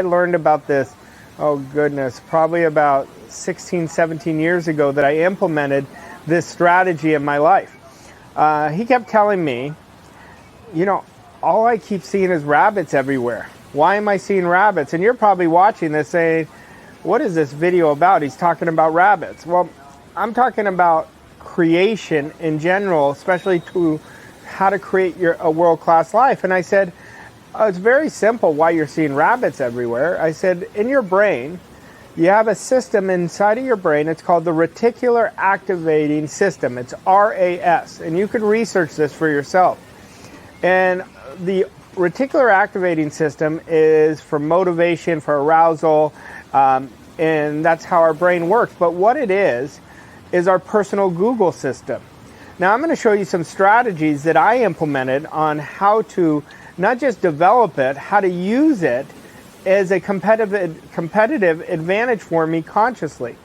I learned about this, oh goodness, probably about 16, 17 years ago that I implemented this strategy in my life. He kept telling me, you know, all I keep seeing is rabbits everywhere. Why am I seeing rabbits? And you're probably watching this saying, what is this video about? He's talking about rabbits. Well, I'm talking about creation in general, especially to how to create a world-class life. And I said, it's very simple why you're seeing rabbits everywhere. I said, in your brain, you have a system inside of your brain. It's called the reticular activating system. It's RAS. And you could research this for yourself. And the reticular activating system is for motivation, for arousal, and that's how our brain works. But what it is our personal Google system. Now I'm going to show you some strategies that I implemented on how to not just develop it, how to use it as a competitive advantage for me consciously.